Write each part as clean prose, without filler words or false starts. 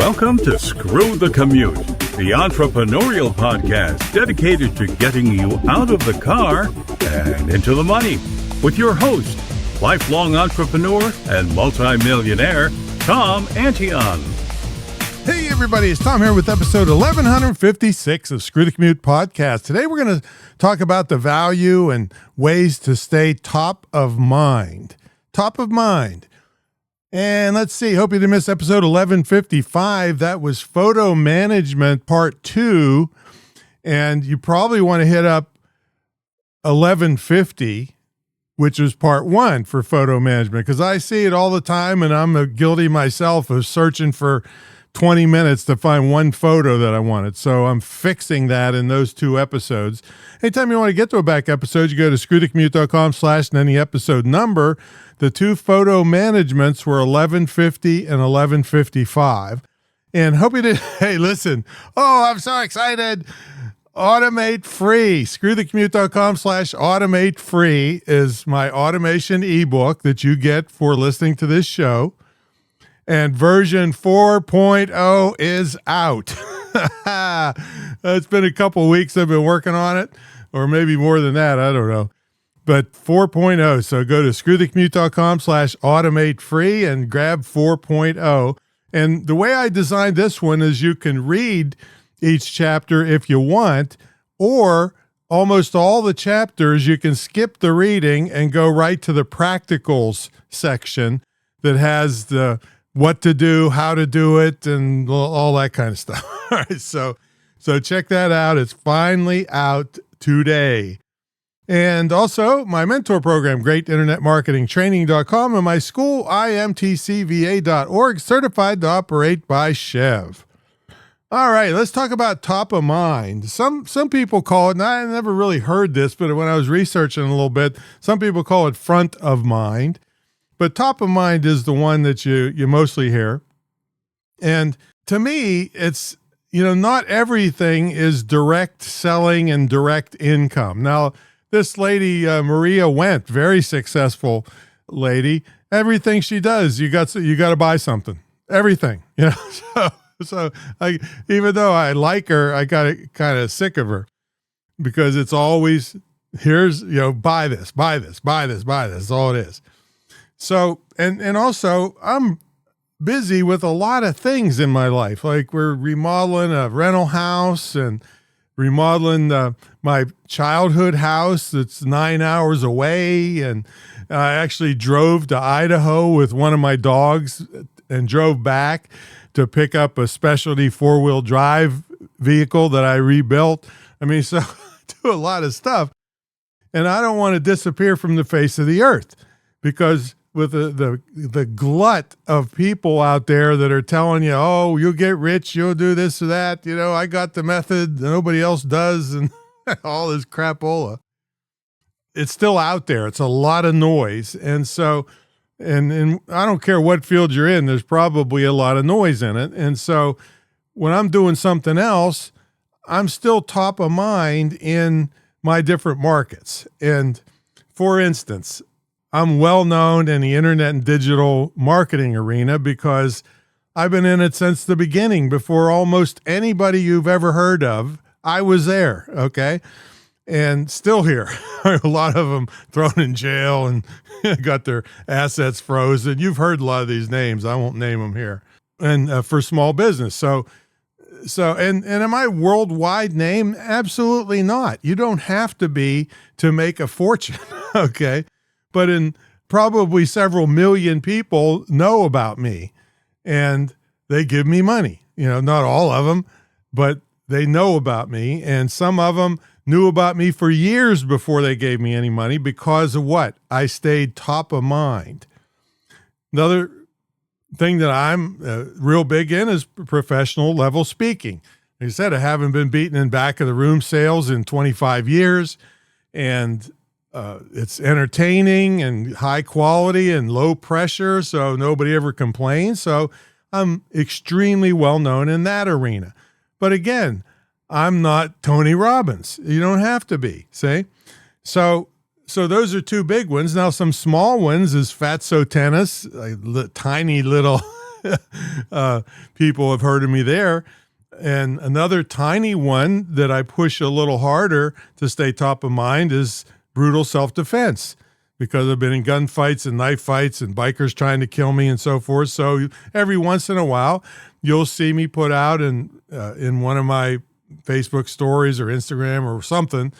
Welcome to Screw the Commute, the entrepreneurial podcast dedicated to getting you out of the car and into the money. With your host, lifelong entrepreneur and multimillionaire, Tom Antion. Hey everybody, it's Tom here with episode 1156 of Screw the Commute podcast. Today we're going to talk about the value and ways to stay top of mind. Top of mind. And let's see, hope you didn't miss episode 1155. That was photo management part 2. And you probably want to hit up 1150, which is part 1 for photo management, because I see it all the time and I'm guilty myself of searching for 20 minutes to find one photo that I wanted. So I'm fixing that in those 2 episodes. Anytime you want to get to a back episode, you go to screwthecommute.com/ and any episode number. The 2 photo managements were 1150 and 1155. And hope you did. Hey, listen. Oh, I'm so excited. Automate Free. Screwthecommute.com/ automate free is my automation ebook that you get for listening to this show. And version 4.0 is out. It's been a couple weeks I've been working on it, or maybe more than that. I don't know. But 4.0. So go to screwthecommute.com / automate free and grab 4.0. And the way I designed this one is you can read each chapter if you want, or almost all the chapters, you can skip the reading and go right to the practicals section that has the what to do, how to do it, and all that kind of stuff. All right, so check that out. It's finally out today. And also my mentor program, greatinternetmarketingtraining.com, and my school, imtcva.org, certified to operate by Chev. All right, let's talk about top of mind. Some people call it, and I never really heard this, but when I was researching a little bit, some people call it front of mind. But top of mind is the one that you mostly hear. And to me, it's, not everything is direct selling and direct income. Now, this lady, Maria Wendt, very successful lady, everything she does, you got to buy something, everything, So even though I like her, I got kind of sick of her because it's always, here's, buy this, buy this, buy this, buy this. That's all it is. So, and also I'm busy with a lot of things in my life. Like we're remodeling a rental house and remodeling my childhood house that's 9 hours away. And I actually drove to Idaho with one of my dogs and drove back to pick up a specialty 4-wheel drive vehicle that I rebuilt. I mean, so I do a lot of stuff. And I don't want to disappear from the face of the earth, because with the glut of people out there that are telling you, oh, you'll get rich, you'll do this or that, I got the method, nobody else does, and all this crapola. It's still out there. It's a lot of noise. And so, and I don't care what field you're in, there's probably a lot of noise in it. And so when I'm doing something else, I'm still top of mind in my different markets. And for instance, I'm well known in the internet and digital marketing arena because I've been in it since the beginning. Before almost anybody you've ever heard of, I was there, okay? And still here. A lot of them thrown in jail and got their assets frozen. You've heard a lot of these names. I won't name them here. And for small business. So and am I worldwide name? Absolutely not. You don't have to be to make a fortune, okay? But in probably several million people know about me and they give me money. Not all of them, but they know about me. And some of them knew about me for years before they gave me any money because of what? I stayed top of mind. Another thing that I'm real big in is professional level speaking. Like I said, I haven't been beaten in back of the room sales in 25 years. And it's entertaining and high quality and low pressure, so nobody ever complains. So I'm extremely well known in that arena. But again, I'm not Tony Robbins. You don't have to be, see? So those are 2 big ones. Now some small ones is Fatso Tennis, a tiny little people have heard of me there. And another tiny one that I push a little harder to stay top of mind is brutal self-defense, because I've been in gunfights and knife fights and bikers trying to kill me and so forth. So every once in a while, you'll see me put out in one of my Facebook stories or Instagram or something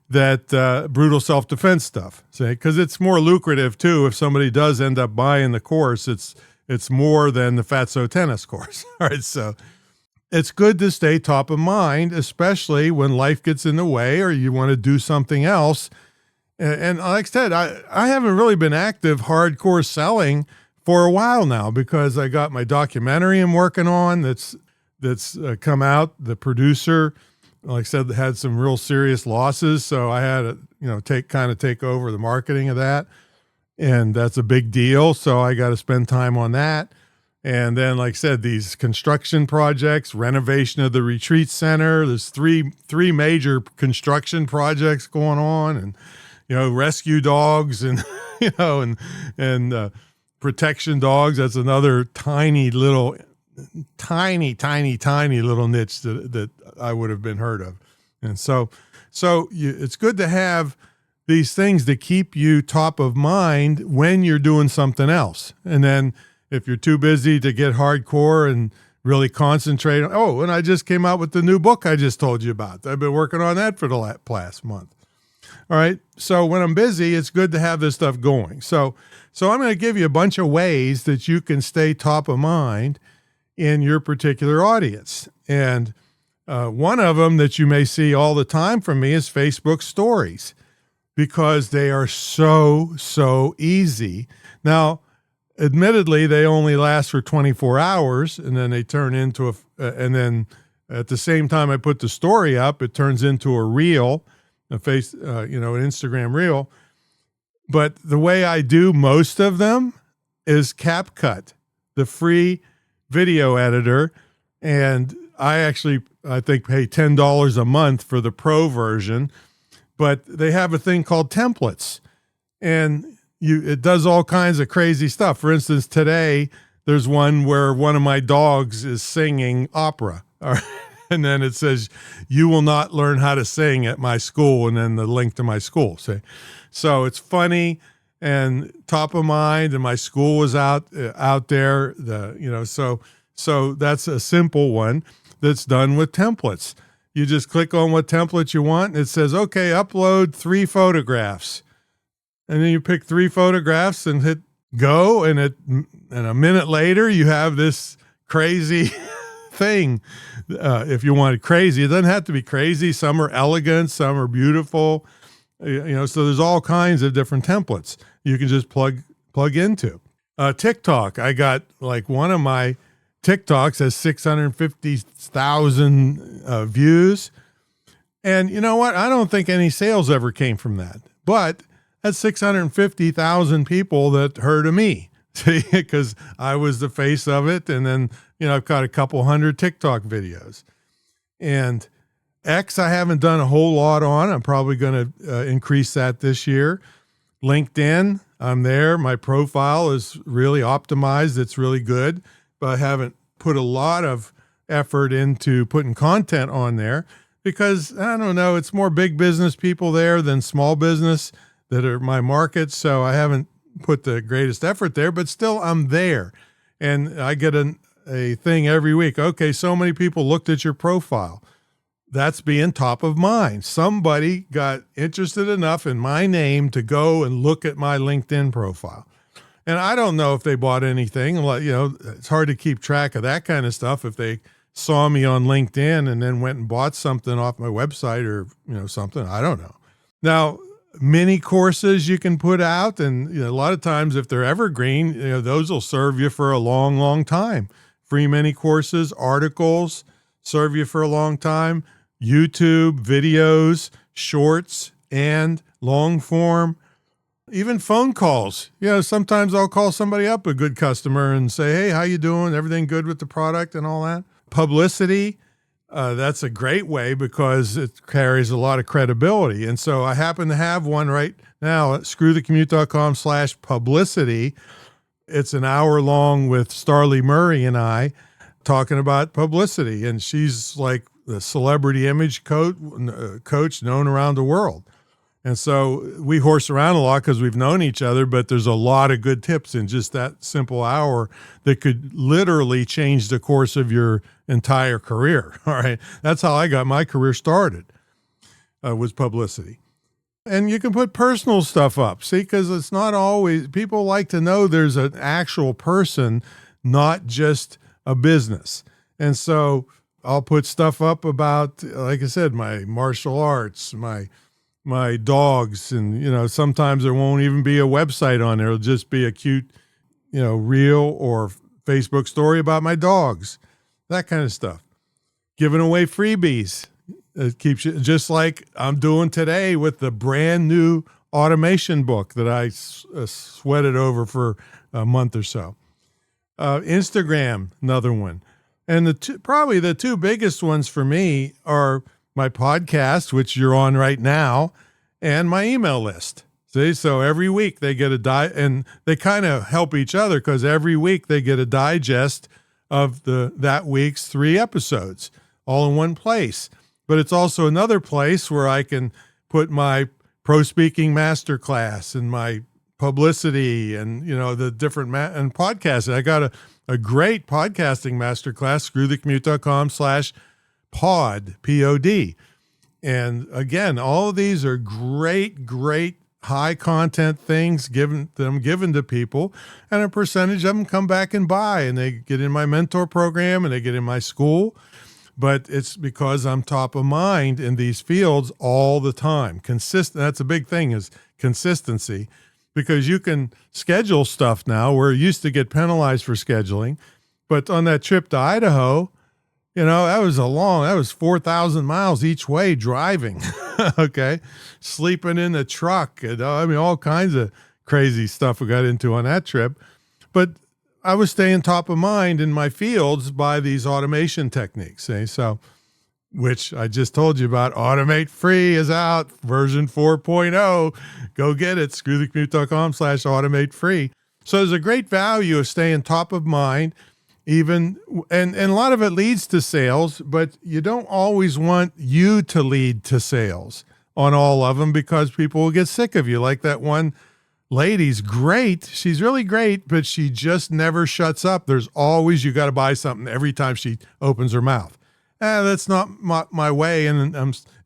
that brutal self-defense stuff. Because it's more lucrative too. If somebody does end up buying the course, it's more than the Fatso tennis course. All right, so it's good to stay top of mind, especially when life gets in the way or you want to do something else. And like I said, I haven't really been active hardcore selling for a while now, because I got my documentary I'm working on that's come out. The producer, like I said, had some real serious losses, so I had to take over the marketing of that, and that's a big deal. So I got to spend time on that. And then, like I said, these construction projects, renovation of the retreat center. There's three major construction projects going on, and rescue dogs and and protection dogs. That's another tiny little niche that I would have been heard of. And so it's good to have these things to keep you top of mind when you're doing something else. And then if you're too busy to get hardcore and really concentrate on, and I just came out with the new book I just told you about. I've been working on that for the past month. All right. So when I'm busy, it's good to have this stuff going. So I'm going to give you a bunch of ways that you can stay top of mind in your particular audience. And one of them that you may see all the time from me is Facebook stories, because they are so easy. Now, admittedly, they only last for 24 hours, and then they turn into and then at the same time I put the story up, it turns into a reel, an Instagram reel. But the way I do most of them is CapCut, the free video editor. And I think pay $10 a month for the pro version, but they have a thing called templates, and it does all kinds of crazy stuff. For instance, today there's one where one of my dogs is singing opera. All right. And then it says, "You will not learn how to sing at my school," and then the link to my school. So it's funny and top of mind, and my school was out there. So that's a simple one that's done with templates. You just click on what template you want, and it says, "Okay, upload 3 photographs." And then you pick 3 photographs and hit go, and a minute later you have this crazy thing. If you want it crazy, it doesn't have to be crazy. Some are elegant, some are beautiful. So there's all kinds of different templates you can just plug into. TikTok, I got one of my TikToks has 650,000 views. And you know what? I don't think any sales ever came from that. But that's 650,000 people that heard of me. See, because I was the face of it. And then, I've got a couple hundred TikTok videos. And X, I haven't done a whole lot on. I'm probably going to increase that this year. LinkedIn, I'm there. My profile is really optimized. It's really good. But I haven't put a lot of effort into putting content on there because, I don't know, it's more big business people there than small business that are my market. So I haven't put the greatest effort there, but still I'm there. And I get a thing every week. Okay, so many people looked at your profile. That's being top of mind. Somebody got interested enough in my name to go and look at my LinkedIn profile. And I don't know if they bought anything. It's hard to keep track of that kind of stuff. If they saw me on LinkedIn and then went and bought something off my website or, something, I don't know. Now, mini courses you can put out. And a lot of times if they're evergreen, those will serve you for a long, long time. Free mini courses, articles serve you for a long time. YouTube, videos, shorts, and long form. Even phone calls. Sometimes I'll call somebody up, a good customer, and say, "Hey, how you doing? Everything good with the product?" and all that. Publicity, that's a great way because it carries a lot of credibility. And so I happen to have one right now at screwthecommute.com/publicity. It's an hour long with Starlee Murray and I talking about publicity. And she's like the celebrity image coach known around the world. And so we horse around a lot because we've known each other, but there's a lot of good tips in just that simple hour that could literally change the course of your entire career. All right. That's how I got my career started, was publicity. And you can put personal stuff up, see, because it's not always, people like to know there's an actual person, not just a business. And so I'll put stuff up about, like I said, my martial arts, my dogs, and, sometimes there won't even be a website on there. It'll just be a cute, reel or Facebook story about my dogs, that kind of stuff. Giving away freebies. It keeps you, just like I'm doing today with the brand new automation book that I sweated over for a month or so. Instagram, another one. And probably the two biggest ones for me are my podcast, which you're on right now, and my email list. See, so every week they get and they kind of help each other because every week they get a digest of that week's 3 episodes all in one place. But it's also another place where I can put my pro speaking masterclass and my publicity and, the different and podcasting. I got a great podcasting masterclass, screwthecommute.com/pod, P-O-D. And again, all of these are great, great high content things given to people, and a percentage of them come back and buy, and they get in my mentor program and they get in my school. But it's because I'm top of mind in these fields all the time. That's a big thing, is consistency, because you can schedule stuff now where you used to get penalized for scheduling. But on that trip to Idaho, that was 4,000 miles each way driving. Okay. Sleeping in the truck. And, all kinds of crazy stuff we got into on that trip. But I was staying top of mind in my fields by these automation techniques. So, which I just told you about. Automate Free is out, version 4.0. Go get it. screwthecommute.com/automate free. So there's a great value of staying top of mind, and a lot of it leads to sales, but you don't always want you to lead to sales on all of them because people will get sick of you. Like that one lady's great. She's really great, but she just never shuts up. There's always, you got to buy something every time she opens her mouth. That's not my way. And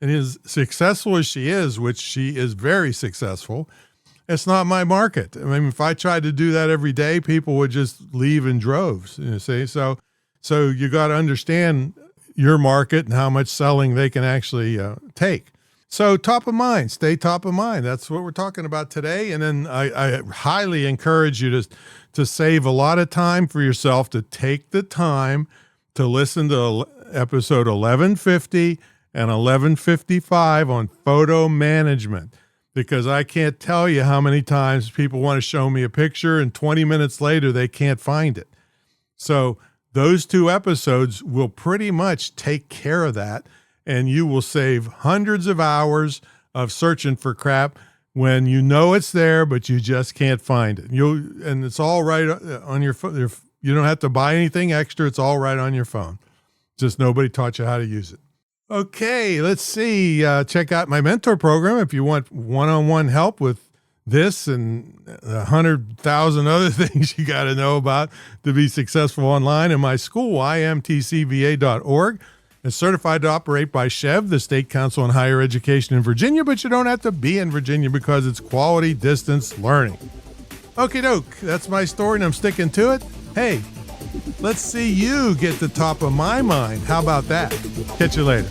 as successful as she is, which she is very successful, it's not my market. If I tried to do that every day, people would just leave in droves, see? So you got to understand your market and how much selling they can actually take. So top of mind, stay top of mind. That's what we're talking about today. And then I highly encourage you to save a lot of time for yourself, to take the time to listen to episode 1150 and 1155 on photo management, because I can't tell you how many times people want to show me a picture and 20 minutes later they can't find it. So those 2 episodes will pretty much take care of that. And you will save hundreds of hours of searching for crap when you know it's there, but you just can't find it. And it's all right on your phone. You don't have to buy anything extra. It's all right on your phone. Just nobody taught you how to use it. Okay, let's see. Check out my mentor program if you want one-on-one help with this and 100,000 other things you got to know about to be successful online. In my school, imtcva.org. It's certified to operate by SCHEV, the State Council on Higher Education in Virginia, but you don't have to be in Virginia because it's quality distance learning. Okie doke, that's my story and I'm sticking to it. Hey, let's see you get the top of my mind. How about that? Catch you later.